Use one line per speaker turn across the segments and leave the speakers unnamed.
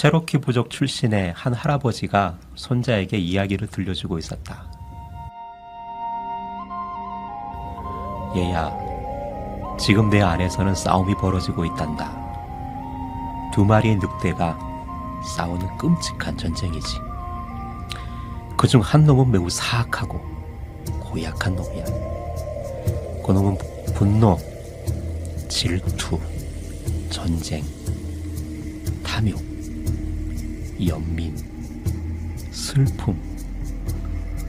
체로키 부족 출신의 한 할아버지가 손자에게 이야기를 들려주고 있었다. 얘야, 지금 내 안에서는 싸움이 벌어지고 있단다. 두 마리의 늑대가 싸우는 끔찍한 전쟁이지. 그중 한 놈은 매우 사악하고 고약한 놈이야. 그 놈은 분노, 질투, 전쟁, 탐욕, 연민, 슬픔,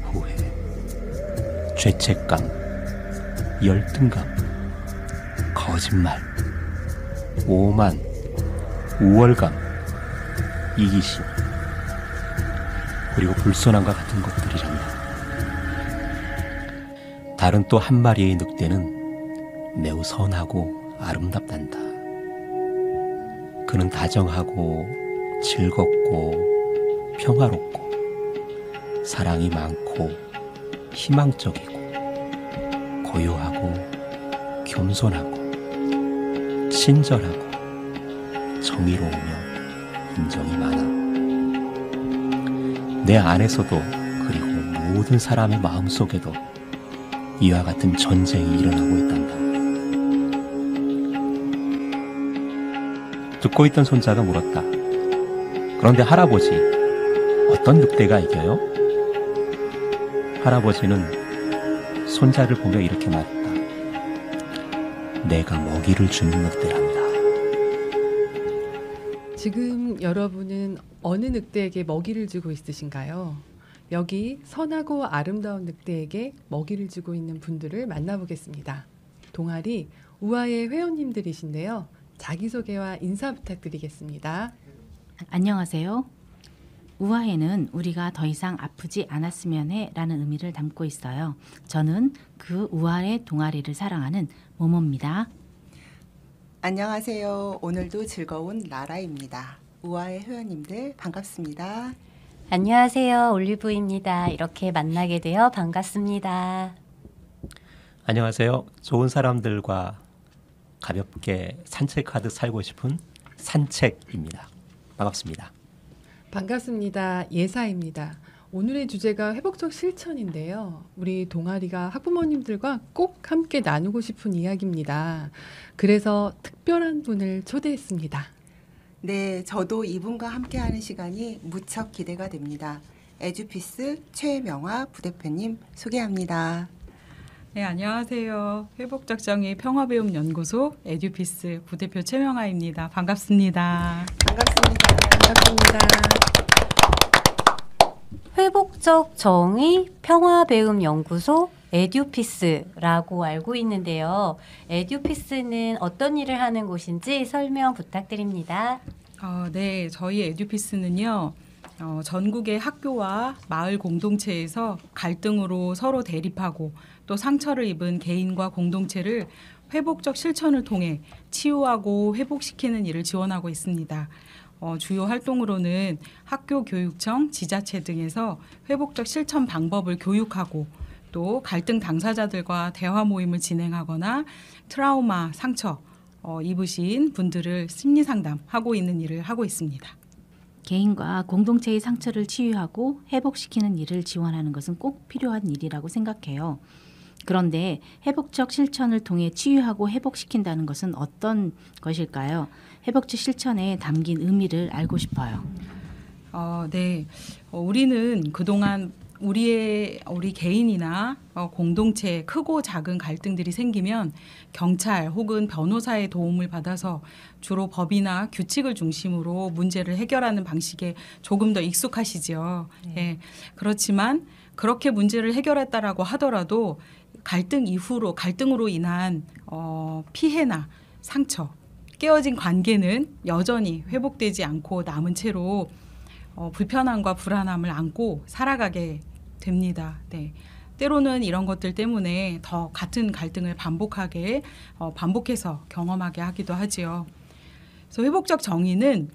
후회, 죄책감, 열등감, 거짓말, 오만, 우월감, 이기심, 그리고 불손함과 같은 것들이란다. 다른 또 한 마리의 늑대는 매우 선하고 아름답단다. 그는 다정하고 즐겁고 평화롭고 사랑이 많고 희망적이고 고요하고 겸손하고 친절하고 정의로우며 인정이 많아. 내 안에서도 그리고 모든 사람의 마음속에도 이와 같은 전쟁이 일어나고 있단다. 듣고 있던 손자가 물었다. 그런데 할아버지, 어떤 늑대가 이겨요? 할아버지는 손자를 보며 이렇게 말했다. 내가 먹이를 주는 늑대란다.
지금 여러분은 어느 늑대에게 먹이를 주고 있으신가요? 여기 선하고 아름다운 늑대에게 먹이를 주고 있는 분들을 만나보겠습니다. 동아리 우아의 회원님들이신데요. 자기소개와 인사 부탁드리겠습니다.
안녕하세요. 우아해는 우리가 더 이상 아프지 않았으면 해라는 의미를 담고 있어요. 저는 그 우아의 동아리를 사랑하는 모모입니다.
안녕하세요. 오늘도 즐거운 라라입니다. 우아의 회원님들 반갑습니다.
안녕하세요. 올리브입니다. 이렇게 만나게 되어 반갑습니다.
안녕하세요. 좋은 사람들과 가볍게 산책하듯 살고 싶은 산책입니다. 반갑습니다.
반갑습니다. 예사입니다. 오늘의 주제가 회복적 실천인데요. 우리 동아리가 학부모님들과 꼭 함께 나누고 싶은 이야기입니다. 그래서 특별한 분을 초대했습니다.
네, 저도 이분과 함께하는 시간이 무척 기대가 됩니다. 에듀피스 최명화 부대표님 소개합니다.
네, 안녕하세요. 회복적 정의 평화배움 연구소 에듀피스 부대표 최명아입니다. 반갑습니다.
반갑습니다.
반갑습니다.
회복적 정의 평화배움 연구소 에듀피스라고 알고 있는데요. 에듀피스는 어떤 일을 하는 곳인지 설명 부탁드립니다.
네, 저희 에듀피스는요. 전국의 학교와 마을 공동체에서 갈등으로 서로 대립하고 또 상처를 입은 개인과 공동체를 회복적 실천을 통해 치유하고 회복시키는 일을 지원하고 있습니다. 주요 활동으로는 학교 교육청, 지자체 등에서 회복적 실천 방법을 교육하고 또 갈등 당사자들과 대화 모임을 진행하거나 트라우마, 상처 입으신 분들을 심리 상담하고 있는 일을 하고 있습니다.
개인과 공동체의 상처를 치유하고 회복시키는 일을 지원하는 것은 꼭 필요한 일이라고 생각해요. 그런데 회복적 실천을 통해 치유하고 회복시킨다는 것은 어떤 것일까요? 회복적 실천에 담긴 의미를 알고 싶어요.
네, 우리는 그동안 우리 개인이나 공동체에 크고 작은 갈등들이 생기면 경찰 혹은 변호사의 도움을 받아서 주로 법이나 규칙을 중심으로 문제를 해결하는 방식에 조금 더 익숙하시죠. 네. 그렇지만 그렇게 문제를 해결했다라고 하더라도 갈등으로 인한 피해나 상처, 깨어진 관계는 여전히 회복되지 않고 남은 채로 불편함과 불안함을 안고 살아가게 됩니다. 네. 때로는 이런 것들 때문에 더 같은 갈등을 반복해서 경험하게 하기도 하지요. 그래서 회복적 정의는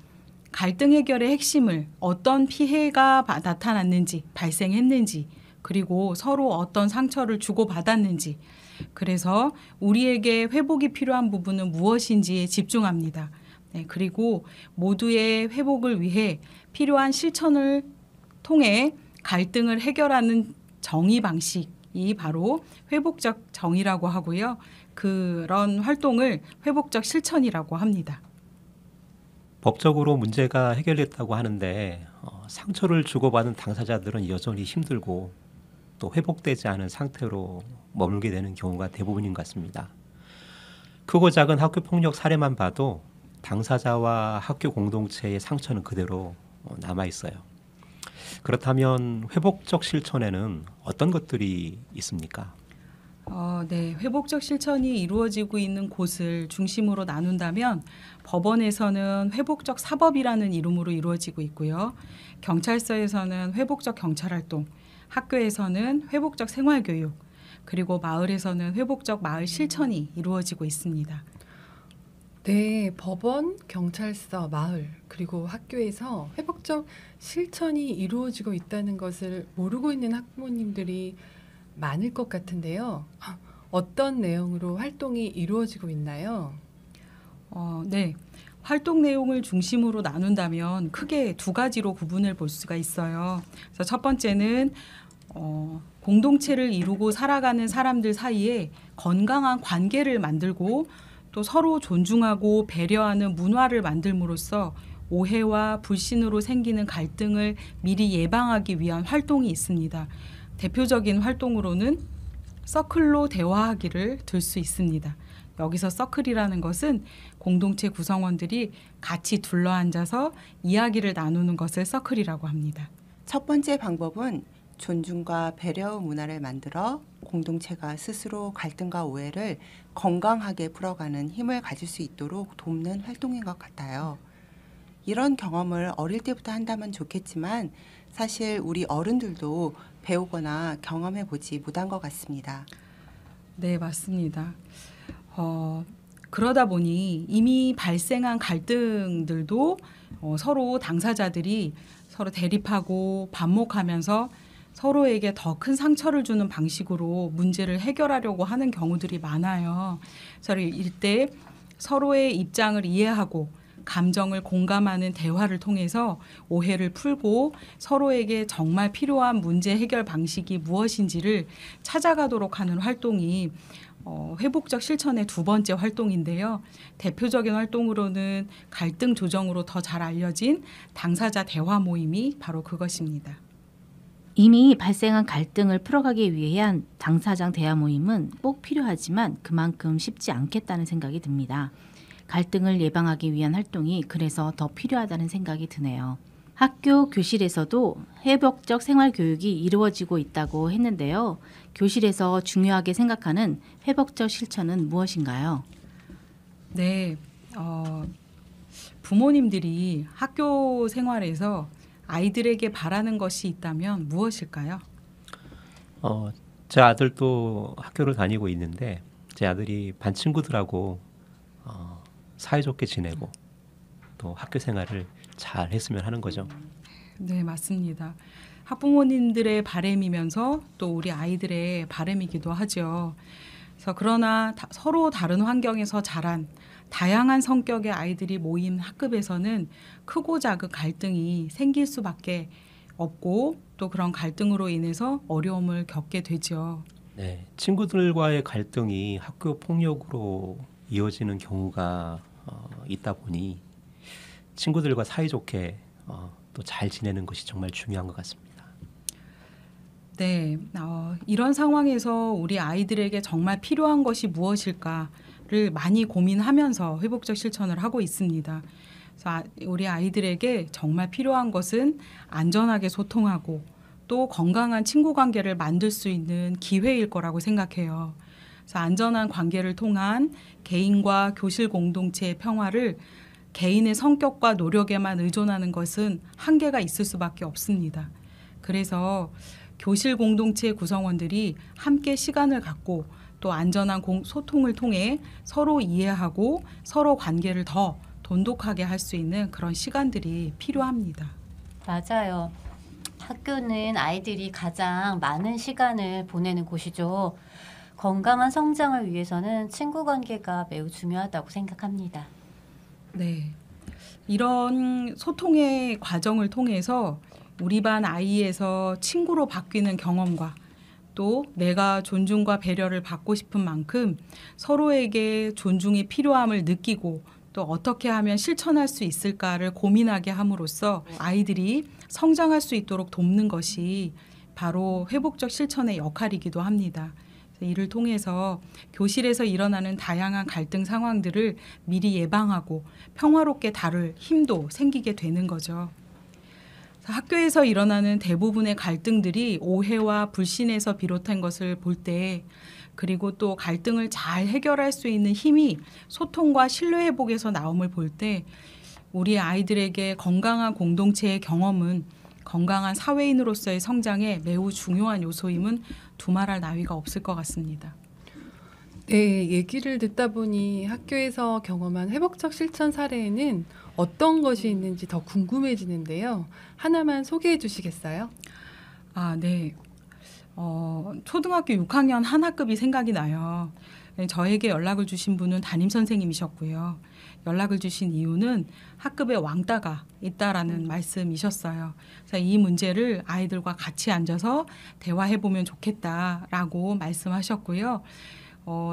갈등 해결의 핵심을 어떤 피해가 나타났는지, 발생했는지, 그리고 서로 어떤 상처를 주고받았는지, 그래서 우리에게 회복이 필요한 부분은 무엇인지에 집중합니다. 네, 그리고 모두의 회복을 위해 필요한 실천을 통해 갈등을 해결하는 정의 방식이 바로 회복적 정의라고 하고요. 그런 활동을 회복적 실천이라고 합니다.
법적으로 문제가 해결됐다고 하는데 상처를 주고받은 당사자들은 여전히 힘들고 또 회복되지 않은 상태로 머물게 되는 경우가 대부분인 것 같습니다. 크고 작은 학교 폭력 사례만 봐도 당사자와 학교 공동체의 상처는 그대로 남아 있어요. 그렇다면 회복적 실천에는 어떤 것들이 있습니까?
네, 회복적 실천이 이루어지고 있는 곳을 중심으로 나눈다면 법원에서는 회복적 사법이라는 이름으로 이루어지고 있고요. 경찰서에서는 회복적 경찰활동, 학교에서는 회복적 생활교육, 그리고 마을에서는 회복적 마을 실천이 이루어지고 있습니다.
네, 법원, 경찰서, 마을, 그리고 학교에서 회복적 실천이 이루어지고 있다는 것을 모르고 있는 학부모님들이 많을 것 같은데요. 어떤 내용으로 활동이 이루어지고 있나요?
네. 활동 내용을 중심으로 나눈다면 크게 두 가지로 구분을 볼 수가 있어요. 그래서 첫 번째는 공동체를 이루고 살아가는 사람들 사이에 건강한 관계를 만들고 또 서로 존중하고 배려하는 문화를 만들므로써 오해와 불신으로 생기는 갈등을 미리 예방하기 위한 활동이 있습니다. 대표적인 활동으로는 서클로 대화하기를 들 수 있습니다. 여기서 서클이라는 것은 공동체 구성원들이 같이 둘러앉아서 이야기를 나누는 것을 서클이라고 합니다.
첫 번째 방법은 존중과 배려 문화를 만들어 공동체가 스스로 갈등과 오해를 건강하게 풀어가는 힘을 가질 수 있도록 돕는 활동인 것 같아요. 이런 경험을 어릴 때부터 한다면 좋겠지만 사실 우리 어른들도 배우거나 경험해 보지 못한 것 같습니다.
네, 맞습니다. 그러다 보니 이미 발생한 갈등들도 서로 당사자들이 서로 대립하고 반목하면서 서로에게 더 큰 상처를 주는 방식으로 문제를 해결하려고 하는 경우들이 많아요. 그래서 이때 서로의 입장을 이해하고 감정을 공감하는 대화를 통해서 오해를 풀고 서로에게 정말 필요한 문제 해결 방식이 무엇인지를 찾아가도록 하는 활동이 회복적 실천의 두 번째 활동인데요. 대표적인 활동으로는 갈등 조정으로 더 잘 알려진 당사자 대화 모임이 바로 그것입니다.
이미 발생한 갈등을 풀어가기 위한 당사자 대화 모임은 꼭 필요하지만 그만큼 쉽지 않겠다는 생각이 듭니다. 갈등을 예방하기 위한 활동이 그래서 더 필요하다는 생각이 드네요. 학교 교실에서도 회복적 생활교육이 이루어지고 있다고 했는데요. 교실에서 중요하게 생각하는 회복적 실천은 무엇인가요?
네, 부모님들이 학교 생활에서 아이들에게 바라는 것이 있다면 무엇일까요?
제 아들도 학교를 다니고 있는데 제 아들이 반 친구들하고 사이좋게 지내고 또 학교 생활을 잘 했으면 하는 거죠.
네, 맞습니다. 학부모님들의 바람이면서 또 우리 아이들의 바람이기도 하죠. 그래서 그러나 서로 다른 환경에서 자란 다양한 성격의 아이들이 모인 학급에서는 크고 작은 갈등이 생길 수밖에 없고 또 그런 갈등으로 인해서 어려움을 겪게 되죠.
네, 친구들과의 갈등이 학교 폭력으로 이어지는 경우가 있다 보니 친구들과 사이좋게 또 잘 지내는 것이 정말 중요한 것 같습니다.
네, 이런 상황에서 우리 아이들에게 정말 필요한 것이 무엇일까를 많이 고민하면서 회복적 실천을 하고 있습니다. 그래서 우리 아이들에게 정말 필요한 것은 안전하게 소통하고 또 건강한 친구 관계를 만들 수 있는 기회일 거라고 생각해요. 그래서 안전한 관계를 통한 개인과 교실 공동체의 평화를 개인의 성격과 노력에만 의존하는 것은 한계가 있을 수밖에 없습니다. 그래서 교실 공동체 구성원들이 함께 시간을 갖고 또 안전한 소통을 통해 서로 이해하고 서로 관계를 더 돈독하게 할 수 있는 그런 시간들이 필요합니다.
맞아요. 학교는 아이들이 가장 많은 시간을 보내는 곳이죠. 건강한 성장을 위해서는 친구 관계가 매우 중요하다고 생각합니다.
네, 이런 소통의 과정을 통해서 우리 반 아이에서 친구로 바뀌는 경험과 또 내가 존중과 배려를 받고 싶은 만큼 서로에게 존중이 필요함을 느끼고 또 어떻게 하면 실천할 수 있을까를 고민하게 함으로써 아이들이 성장할 수 있도록 돕는 것이 바로 회복적 실천의 역할이기도 합니다. 이를 통해서 교실에서 일어나는 다양한 갈등 상황들을 미리 예방하고 평화롭게 다룰 힘도 생기게 되는 거죠. 학교에서 일어나는 대부분의 갈등들이 오해와 불신에서 비롯한 것을 볼 때, 그리고 또 갈등을 잘 해결할 수 있는 힘이 소통과 신뢰 회복에서 나옴을 볼 때, 우리 아이들에게 건강한 공동체의 경험은 건강한 사회인으로서의 성장에 매우 중요한 요소임은 두말할 나위가 없을 것 같습니다.
네, 얘기를 듣다 보니 학교에서 경험한 회복적 실천 사례에는 어떤 것이 있는지 더 궁금해지는데요. 하나만 소개해 주시겠어요?
네. 초등학교 6학년 한 학급이 생각이 나요. 저에게 연락을 주신 분은 담임 선생님이셨고요. 연락을 주신 이유는 학급에 왕따가 있다라는 말씀이셨어요. 그래서 이 문제를 아이들과 같이 앉아서 대화해보면 좋겠다라고 말씀하셨고요.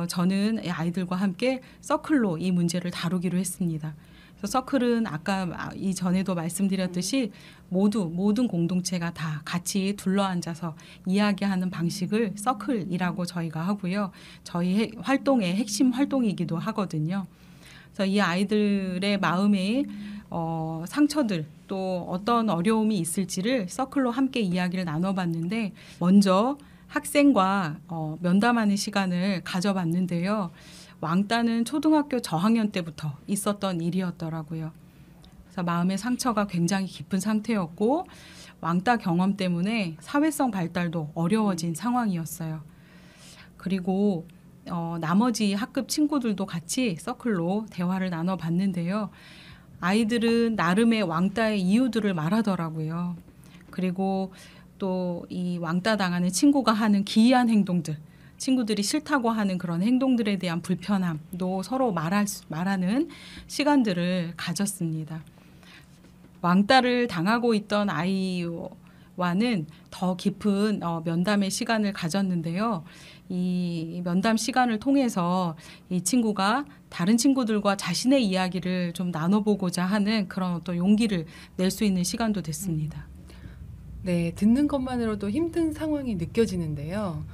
저는 아이들과 함께 서클로 이 문제를 다루기로 했습니다. 그래서 서클은 아까 이전에도 말씀드렸듯이 모든 공동체가 다 같이 둘러앉아서 이야기하는 방식을 서클이라고 저희가 하고요. 저희 활동의 핵심 활동이기도 하거든요. 그래서 이 아이들의 마음에 상처들 또 어떤 어려움이 있을지를 서클로 함께 이야기를 나눠봤는데 먼저 학생과 면담하는 시간을 가져봤는데요. 왕따는 초등학교 저학년 때부터 있었던 일이었더라고요. 그래서 마음의 상처가 굉장히 깊은 상태였고 왕따 경험 때문에 사회성 발달도 어려워진 상황이었어요. 그리고 나머지 학급 친구들도 같이 서클로 대화를 나눠봤는데요. 아이들은 나름의 왕따의 이유들을 말하더라고요. 그리고 또 이 왕따 당하는 친구가 하는 기이한 행동들, 친구들이 싫다고 하는 그런 행동들에 대한 불편함도 서로 말하는 시간들을 가졌습니다. 왕따를 당하고 있던 아이와는 더 깊은 면담의 시간을 가졌는데요. 이 면담 시간을 통해서 이 친구가 다른 친구들과 자신의 이야기를 좀 나눠보고자 하는 그런 어떤 용기를 낼 수 있는 시간도 됐습니다.
네, 듣는 것만으로도 힘든 상황이 느껴지는데요.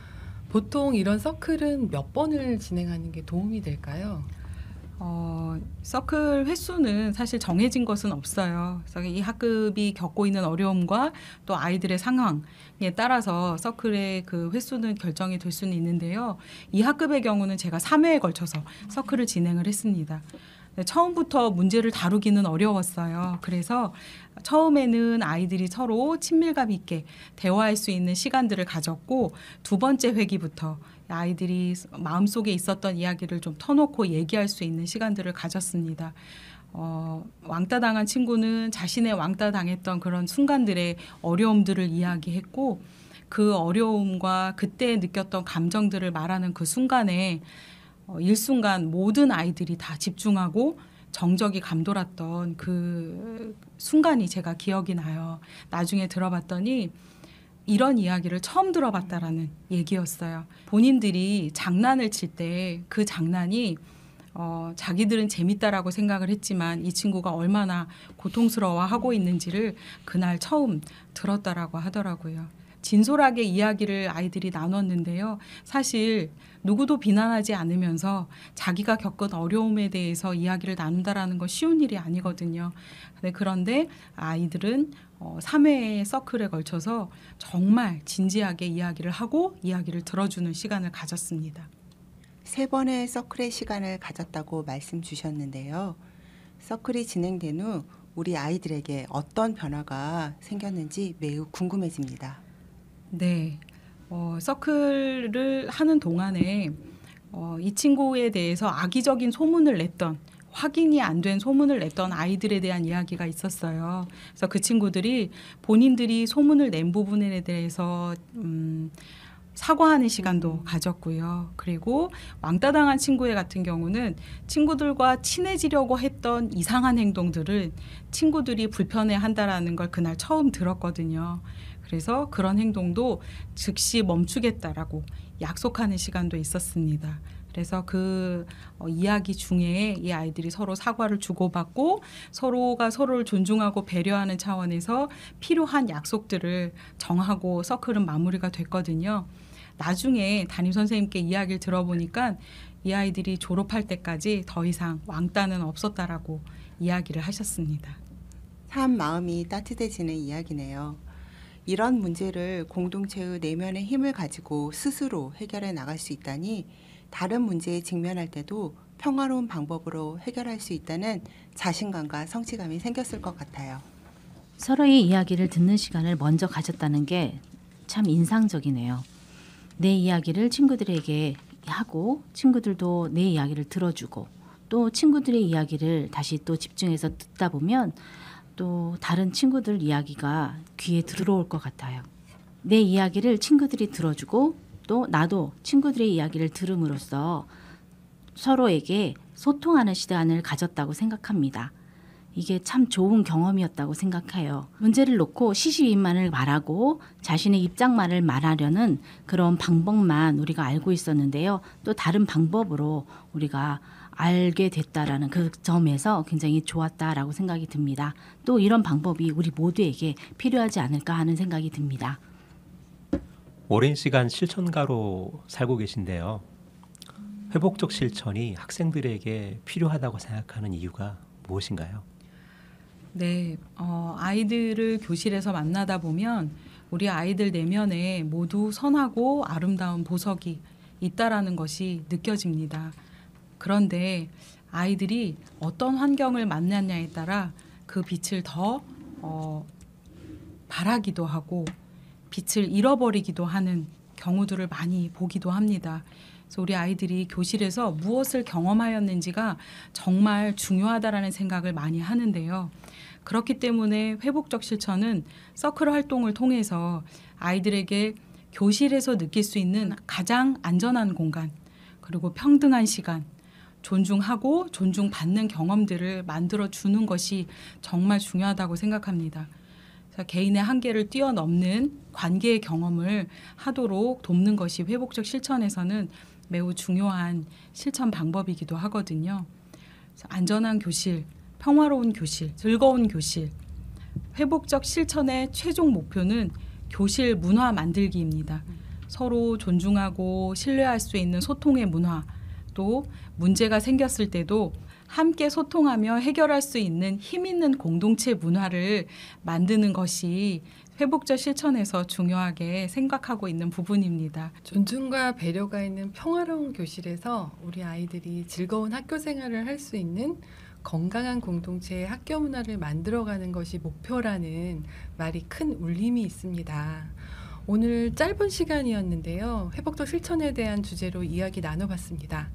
보통 이런 서클은 몇 번을 진행하는 게 도움이 될까요?
서클 횟수는 사실 정해진 것은 없어요. 그래서 이 학급이 겪고 있는 어려움과 또 아이들의 상황에 따라서 서클의 그 횟수는 결정이 될 수는 있는데요. 이 학급의 경우는 제가 3회에 걸쳐서 서클을 진행을 했습니다. 처음부터 문제를 다루기는 어려웠어요. 그래서 처음에는 아이들이 서로 친밀감 있게 대화할 수 있는 시간들을 가졌고 두 번째 회기부터 아이들이 마음속에 있었던 이야기를 좀 터놓고 얘기할 수 있는 시간들을 가졌습니다. 왕따 당한 친구는 자신의 왕따 당했던 그런 순간들의 어려움들을 이야기했고 그 어려움과 그때 느꼈던 감정들을 말하는 그 순간에 일순간 모든 아이들이 다 집중하고 정적이 감돌았던 그 순간이 제가 기억이 나요. 나중에 들어봤더니 이런 이야기를 처음 들어봤다라는 얘기였어요. 본인들이 장난을 칠 때 그 장난이 자기들은 재밌다라고 생각을 했지만 이 친구가 얼마나 고통스러워하고 있는지를 그날 처음 들었다라고 하더라고요. 진솔하게 이야기를 아이들이 나눴는데요. 사실 누구도 비난하지 않으면서 자기가 겪은 어려움에 대해서 이야기를 나눈다라는 건 쉬운 일이 아니거든요. 그런데 아이들은 3회의 서클에 걸쳐서 정말 진지하게 이야기를 하고 이야기를 들어주는 시간을 가졌습니다.
3번의 서클의 시간을 가졌다고 말씀 주셨는데요. 서클이 진행된 후 우리 아이들에게 어떤 변화가 생겼는지 매우 궁금해집니다.
네. 서클을 하는 동안에 이 친구에 대해서 악의적인 소문을 냈던 확인이 안 된 소문을 냈던 아이들에 대한 이야기가 있었어요. 그래서 그 친구들이 본인들이 소문을 낸 부분에 대해서 사과하는 시간도 가졌고요. 그리고 왕따 당한 친구의 같은 경우는 친구들과 친해지려고 했던 이상한 행동들을 친구들이 불편해한다라는 걸 그날 처음 들었거든요. 그래서 그런 행동도 즉시 멈추겠다라고 약속하는 시간도 있었습니다. 그래서 그 이야기 중에 이 아이들이 서로 사과를 주고받고 서로가 서로를 존중하고 배려하는 차원에서 필요한 약속들을 정하고 서클은 마무리가 됐거든요. 나중에 담임 선생님께 이야기를 들어보니까 이 아이들이 졸업할 때까지 더 이상 왕따는 없었다라고 이야기를 하셨습니다.
참 마음이 따뜻해지는 이야기네요. 이런 문제를 공동체의 내면의 힘을 가지고 스스로 해결해 나갈 수 있다니 다른 문제에 직면할 때도 평화로운 방법으로 해결할 수 있다는 자신감과 성취감이 생겼을 것 같아요.
서로의 이야기를 듣는 시간을 먼저 가졌다는 게 참 인상적이네요. 내 이야기를 친구들에게 하고 친구들도 내 이야기를 들어주고 또 친구들의 이야기를 다시 또 집중해서 듣다 보면 또 다른 친구들 이야기가 귀에 들어올 것 같아요. 내 이야기를 친구들이 들어주고 또 나도 친구들의 이야기를 들음으로써 서로에게 소통하는 시간을 가졌다고 생각합니다. 이게 참 좋은 경험이었다고 생각해요. 문제를 놓고 시시비만을 말하고 자신의 입장만을 말하려는 그런 방법만 우리가 알고 있었는데요. 또 다른 방법으로 우리가 알게 됐다라는 그 점에서 굉장히 좋았다라고 생각이 듭니다. 또 이런 방법이 우리 모두에게 필요하지 않을까 하는 생각이 듭니다.
오랜 시간 실천가로 살고 계신데요. 회복적 실천이 학생들에게 필요하다고 생각하는 이유가 무엇인가요?
네, 아이들을 교실에서 만나다 보면 우리 아이들 내면에 모두 선하고 아름다운 보석이 있다라는 것이 느껴집니다. 그런데 아이들이 어떤 환경을 만났냐에 따라 그 빛을 더 바라기도 하고 빛을 잃어버리기도 하는 경우들을 많이 보기도 합니다. 그래서 우리 아이들이 교실에서 무엇을 경험하였는지가 정말 중요하다라는 생각을 많이 하는데요. 그렇기 때문에 회복적 실천은 서클 활동을 통해서 아이들에게 교실에서 느낄 수 있는 가장 안전한 공간, 그리고 평등한 시간, 존중하고 존중받는 경험들을 만들어주는 것이 정말 중요하다고 생각합니다. 그래서 개인의 한계를 뛰어넘는 관계의 경험을 하도록 돕는 것이 회복적 실천에서는 매우 중요한 실천 방법이기도 하거든요. 그래서 안전한 교실, 평화로운 교실, 즐거운 교실, 회복적 실천의 최종 목표는 교실 문화 만들기입니다. 서로 존중하고 신뢰할 수 있는 소통의 문화, 또 문제가 생겼을 때도 함께 소통하며 해결할 수 있는 힘 있는 공동체 문화를 만드는 것이 회복적 실천에서 중요하게 생각하고 있는 부분입니다.
존중과 배려가 있는 평화로운 교실에서 우리 아이들이 즐거운 학교 생활을 할 수 있는 건강한 공동체의 학교 문화를 만들어가는 것이 목표라는 말이 큰 울림이 있습니다. 오늘 짧은 시간이었는데요. 회복적 실천에 대한 주제로 이야기 나눠봤습니다.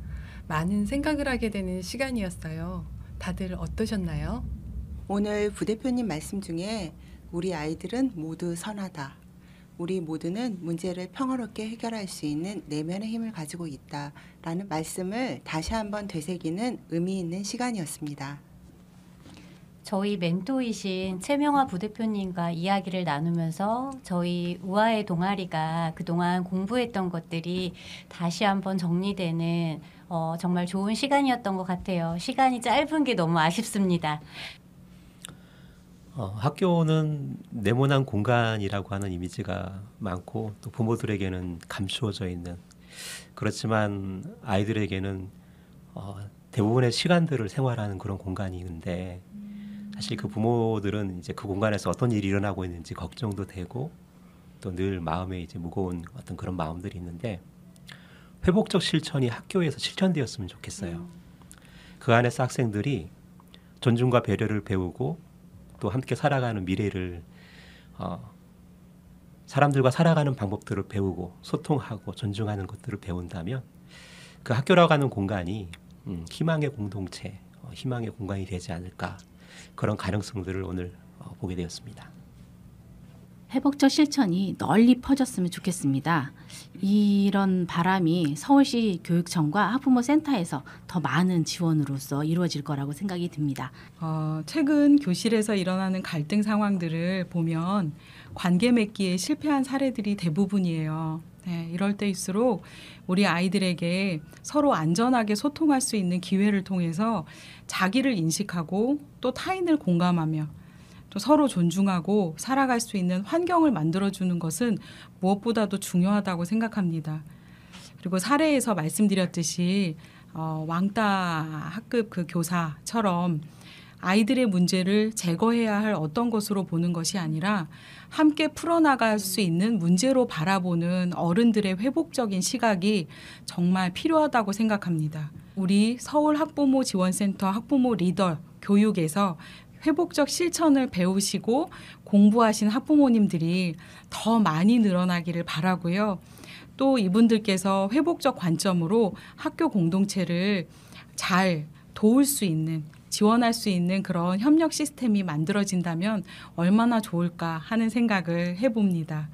많은 생각을 하게 되는 시간이었어요. 다들 어떠셨나요?
오늘 부대표님 말씀 중에 우리 아이들은 모두 선하다. 우리 모두는 문제를 평화롭게 해결할 수 있는 내면의 힘을 가지고 있다라는 말씀을 다시 한번 되새기는 의미 있는 시간이었습니다.
저희 멘토이신 최명화 부대표님과 이야기를 나누면서 저희 우아의 동아리가 그동안 공부했던 것들이 다시 한번 정리되는 정말 좋은 시간이었던 것 같아요. 시간이 짧은 게 너무 아쉽습니다.
학교는 네모난 공간이라고 하는 이미지가 많고 또 부모들에게는 감추어져 있는, 그렇지만 아이들에게는 대부분의 시간들을 생활하는 그런 공간이 있는데, 사실 그 부모들은 이제 그 공간에서 어떤 일이 일어나고 있는지 걱정도 되고 또 늘 마음에 이제 무거운 어떤 그런 마음들이 있는데, 회복적 실천이 학교에서 실천되었으면 좋겠어요. 그 안에서 학생들이 존중과 배려를 배우고 또 함께 살아가는 미래를 사람들과 살아가는 방법들을 배우고 소통하고 존중하는 것들을 배운다면 그 학교라고 하는 공간이 희망의 공동체, 희망의 공간이 되지 않을까, 그런 가능성들을 오늘 보게 되었습니다.
회복적 실천이 널리 퍼졌으면 좋겠습니다. 이런 바람이 서울시 교육청과 학부모 센터에서 더 많은 지원으로서 이루어질 거라고 생각이 듭니다.
최근 교실에서 일어나는 갈등 상황들을 보면 관계 맺기에 실패한 사례들이 대부분이에요. 네, 이럴 때일수록 우리 아이들에게 서로 안전하게 소통할 수 있는 기회를 통해서 자기를 인식하고 또 타인을 공감하며 또 서로 존중하고 살아갈 수 있는 환경을 만들어주는 것은 무엇보다도 중요하다고 생각합니다. 그리고 사례에서 말씀드렸듯이 왕따 학급 그 교사처럼 아이들의 문제를 제거해야 할 어떤 것으로 보는 것이 아니라 함께 풀어나갈 수 있는 문제로 바라보는 어른들의 회복적인 시각이 정말 필요하다고 생각합니다. 우리 서울 학부모 지원센터 학부모 리더 교육에서 회복적 실천을 배우시고 공부하신 학부모님들이 더 많이 늘어나기를 바라고요. 또 이분들께서 회복적 관점으로 학교 공동체를 잘 도울 수 있는 지원할 수 있는 그런 협력 시스템이 만들어진다면 얼마나 좋을까 하는 생각을 해봅니다.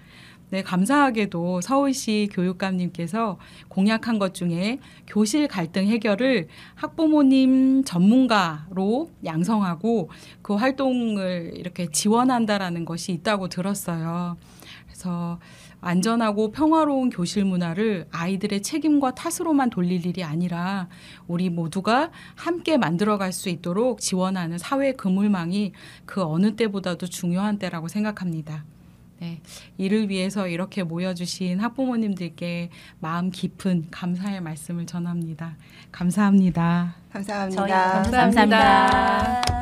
네, 감사하게도 서울시 교육감님께서 공약한 것 중에 교실 갈등 해결을 학부모님 전문가로 양성하고 그 활동을 이렇게 지원한다라는 것이 있다고 들었어요. 그래서 안전하고 평화로운 교실 문화를 아이들의 책임과 탓으로만 돌릴 일이 아니라 우리 모두가 함께 만들어갈 수 있도록 지원하는 사회 그물망이 그 어느 때보다도 중요한 때라고 생각합니다. 네, 이를 위해서 이렇게 모여주신 학부모님들께 마음 깊은 감사의 말씀을 전합니다. 감사합니다.
감사합니다.
저희
감사합니다.
감사합니다.